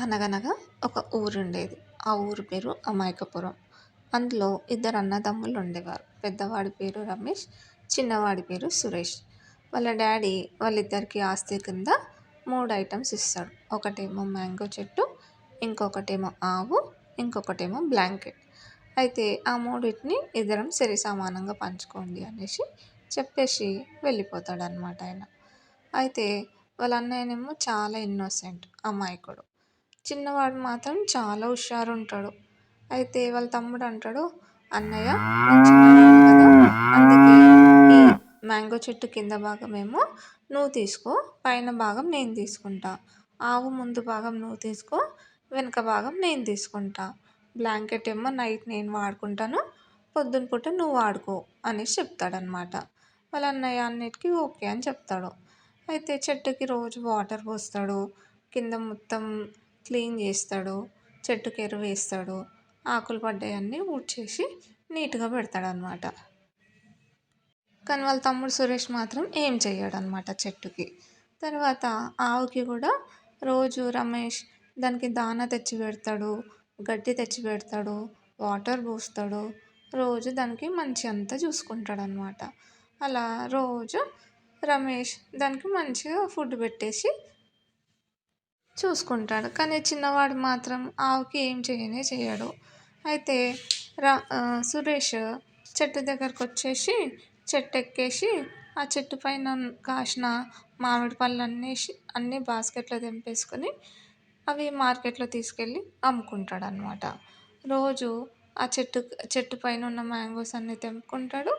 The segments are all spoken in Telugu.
అనగనగా ఒక ఊరుండేది. ఆ ఊరు పేరు అమాయకపురం. అందులో ఇద్దరు అన్నదమ్ములు ఉండేవారు. పెద్దవాడి పేరు రమేష్, చిన్నవాడి పేరు సురేష్. వాళ్ళ డ్యాడీ వాళ్ళిద్దరికీ ఆస్తి కింద 3 ఐటెమ్స్ ఇస్తాడు. ఒకటేమో మ్యాంగో చెట్టు, ఇంకొకటేమో ఆవు, ఇంకొకటేమో బ్లాంకెట్. అయితే ఆ మూడిటిని ఇద్దరం సరి సమానంగా పంచుకోండి అనేసి చెప్పేసి వెళ్ళిపోతాడనమాట ఆయన. అయితే వాళ్ళ అన్నయ్యనేమో చాలా ఇన్నోసెంట్, అమాయకుడు. చిన్నవాడు మాత్రం చాలా హుషారుంటాడు. అయితే వాళ్ళ తమ్ముడు అంటాడు, "అన్నయ్య నేను చిన్నవాడిని కదా! అందుకే ఈ మ్యాంగో చెట్టు కింద భాగమేమో నువ్వు తీసుకో, పైన భాగం నేను తీసుకుంటా. ఆవు ముందు భాగం నువ్వు తీసుకో, వెనక భాగం నేను తీసుకుంటా. బ్లాంకెట్ ఏమో నైట్ నేను వాడుకుంటాను, పొద్దున పూట నువ్వు వాడుకో" అనేసి చెప్తాడనమాట. వాళ్ళ అన్నయ్య అన్నిటికీ ఓకే అని చెప్తాడు. అయితే చెట్టుకి రోజు వాటర్ పోస్తాడు. కింద మొత్తం క్లీన్ చేస్తాడు. చెట్టుకి ఎరువేస్తాడు. ఆకులు పడ్డాయన్నీ ఊడ్చేసి నీట్‌గా పెడతాడనమాట. కానీ వాళ్ళ తమ్ముడు సురేష్ మాత్రం ఏం చెయ్యడనమాట చెట్టుకి. తర్వాత ఆవుకి కూడా రోజు రమేష్ దానికి దానా తెచ్చి పెడతాడు. గడ్డి తెచ్చి పెడతాడు. వాటర్ పోస్తాడు. రోజు దానికి మంచిగంతా చూసుకుంటాడనమాట. అలా రోజు రమేష్ దానికి మంచిగా ఫుడ్ పెట్టేసి చూసుకుంటాడు. కానీ చిన్నవాడు మాత్రం ఆవుకి ఏం చేయనే చేయడు. అయితే సురేష్ చెట్టు దగ్గరకొచ్చేసి చెట్టెక్కేసి ఆ చెట్టు పైన కాసిన మామిడి అన్నీ బాస్కెట్‌లో తెంపేసుకొని అవి మార్కెట్‌లో తీసుకెళ్ళి అమ్ముకుంటాడనమాట. రోజు ఆ చెట్టు పైన ఉన్న మ్యాంగోస్ అన్నీ తెంపుకుంటాడు.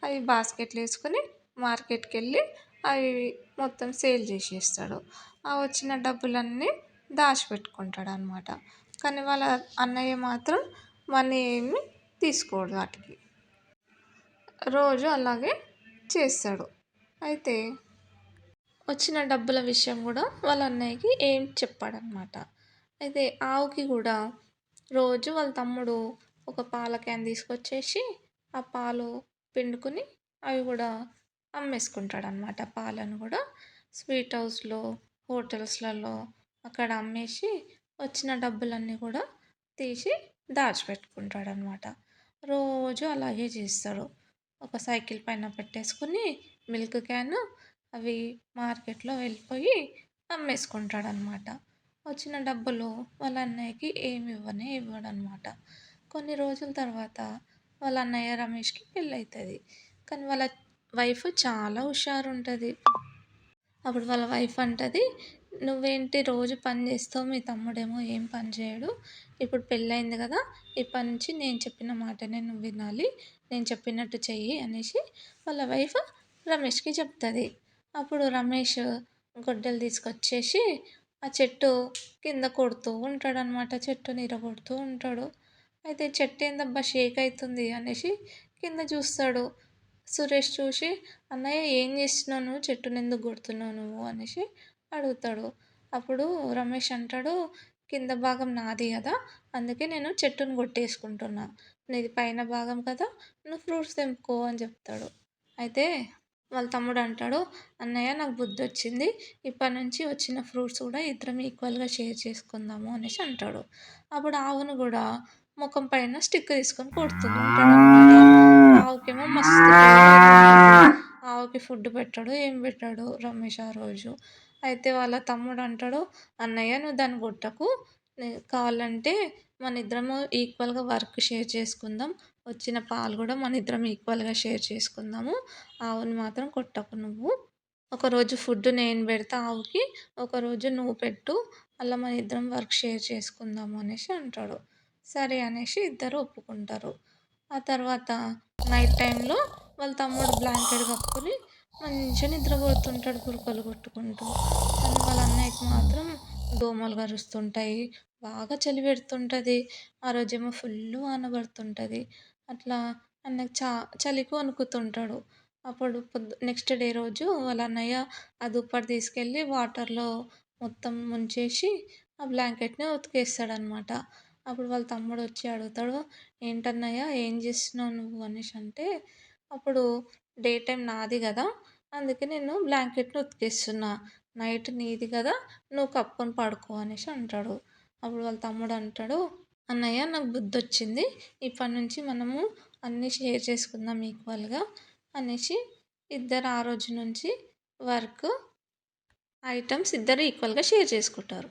అవి బాస్కెట్‌లో ఏసుకొని మార్కెట్‌కెళ్ళి అవి మొత్తం సేల్ చేసేస్తాడు. ఆ వచ్చిన డబ్బులన్నీ దాచిపెట్టుకుంటాడనమాట. కానీ వాళ్ళ అన్నయ్య మాత్రం మనీ ఏమి తీసుకోడు వాటికి. రోజు అలాగే చేస్తాడు. అయితే వచ్చిన డబ్బుల విషయం కూడా వాళ్ళ అన్నయ్యకి ఏం చెప్పాడనమాట. అయితే ఆవుకి కూడా రోజు వాళ్ళ తమ్ముడు ఒక పాల క్యాన్ తీసుకొచ్చేసి ఆ పాలు పిండుకొని అవి కూడా అమ్మేసుకుంటాడనమాట. పాలను కూడా స్వీట్ హౌస్‌లో, హోటల్స్‌లలో అక్కడ అమ్మేసి వచ్చిన డబ్బులన్నీ కూడా తీసి దాచిపెట్టుకుంటాడనమాట. రోజు అలాగే చేస్తాడు. ఒక సైకిల్ పైన పెట్టేసుకొని మిల్క్ క్యాను అవి మార్కెట్‌లో వెళ్ళిపోయి అమ్మేసుకుంటాడనమాట. వచ్చిన డబ్బులు వాళ్ళ అన్నయ్యకి ఏమి ఇవ్వనే ఇవ్వడనమాట. కొన్ని రోజుల తర్వాత వాళ్ళ అన్నయ్య రమేష్‌కి పెళ్ళైతది. కానీ వాళ్ళ వైఫ్ చాలా హుషారుంటది. అప్పుడు వాళ్ళ వైఫ్ అంటది, "నువ్వేంటి రోజు పని చేస్తావు, మీ తమ్ముడేమో ఏం పని చేయడు. ఇప్పుడు పెళ్ళయింది కదా! ఇప్పటి నుంచి నేను చెప్పిన మాటనే నువ్వు వినాలి. నేను చెప్పినట్టు చెయ్యి" అనేసి వాళ్ళ వైఫ్ రమేష్‌కి చెప్తది. అప్పుడు రమేష్ గొడ్డలి తీసుకొచ్చేసి ఆ చెట్టు కింద కొడుతూ ఉంటాడనమాట. చెట్టుని ఇరగొడుతూ ఉంటాడు. అయితే చెట్టేందబ్బా షేక్ అయితుంది అనేసి కింద చూస్తాడు. సురేష్ చూసి, "అన్నయ్య ఏం చేస్తున్నావు నువ్వు? చెట్టునెందుకు కొడుతున్నావు నువ్వు?" అనేసి అడుగుతాడు. అప్పుడు రమేష్ అంటాడు, "కింద భాగం నాది గదా! అందుకే నేను చెట్టుని కొట్టేసుకుంటున్నా. నీది పైన భాగం కదా! నువ్వు ఫ్రూట్స్ తెంపుకో" అని చెప్తాడు. అయితే వాళ్ళ తమ్ముడు అంటాడు, "అన్నయ్య నాకు బుద్ధొచ్చింది. ఇప్పటి నుంచి వచ్చిన ఫ్రూట్స్ కూడా ఇద్దరం ఈక్వల్‌గా షేర్ చేసుకుందాము" అనేసి అంటాడు. అప్పుడు ఆవును గూడా మొఖం పైన స్టిక్ తీసుకొని కొడుతూ ఉంటాడనమాట. ఆవుకేమో మస్తు కోపమొస్తది. ఆవుకి ఫుడ్ పెట్టడు, ఏం పెట్టడు రమేష్ ఆ రోజు. అయితే వాళ్ళ తమ్ముడు అంటాడు, "అన్నయ్య నువ్వు దాన్ని కొట్టకు. కావాలంటే మనిద్దరము ఈక్వల్‌గా వర్క్ షేర్ చేసుకుందాం. వచ్చిన పాలు గూడా మనిద్దరం ఈక్వల్‌గా షేర్ చేసుకుందాము. ఆవుని మాత్రం కొట్టకు నువ్వు. ఒకరోజు ఫుడ్ నేను పెడతా ఆవుకి, ఒకరోజు నువ్వు పెట్టు. అలా మనిద్దరం వర్క్ షేర్ చేసుకుందాము" అనేసి అంటాడు. సరే అనేసి ఇద్దరు ఒప్పుకుంటారు. ఆ తర్వాత నైట్ టైంలో వాళ్ళ తమ్ముడు బ్లాంకెట్ కప్పుకొని మంచిగా నిద్రపోతుంటాడు గురకలు కొట్టుకుంటూ. కానీ వాళ్ళ అన్నయ్యకి మాత్రం దోమలు కరుస్తుంటాయి. బాగా చలి పెడుతుంటది. ఆ రోజేమో ఫుల్లు వాన పడుతుంటది. అట్లా అన్నయ్య చలికి వణుకుతుంటాడు. అప్పుడు నెక్స్ట్ డే రోజు వాళ్ళ అన్నయ్య ఆ దుప్పటి తీసుకెళ్ళి వాటర్‌లో మొత్తం ముంచేసి ఆ బ్లాంకెట్‌ని ఉతికేస్తాడనమాట. అప్పుడు వాళ్ళ తమ్ముడొచ్చి అడుగుతాడు, "ఏంటన్నయ్య ఏం చేస్తున్నావు నువ్వు?" అనేసి అంటే, అప్పుడు డే టైమ్ నాది గదా! అందుకే నేను బ్లాంకెట్‌ని ఉతికేస్తున్నా. నైట్ నీది గదా! నువ్వు కప్పుకొని పడుకో అనేసి అంటాడు. అప్పుడు వాళ్ళ తమ్ముడు అంటాడు, అన్నయ్య నాకు బుద్ధొచ్చింది. ఇప్పటి నుంచి మనము అన్నీ షేర్ చేసుకుందాం ఈక్వల్‌గా అనేసి ఇద్దరు ఆ రోజు నుంచి వర్క్ ఐటెమ్స్ ఇద్దరు ఈక్వల్‌గా షేర్ చేసుకుంటారు.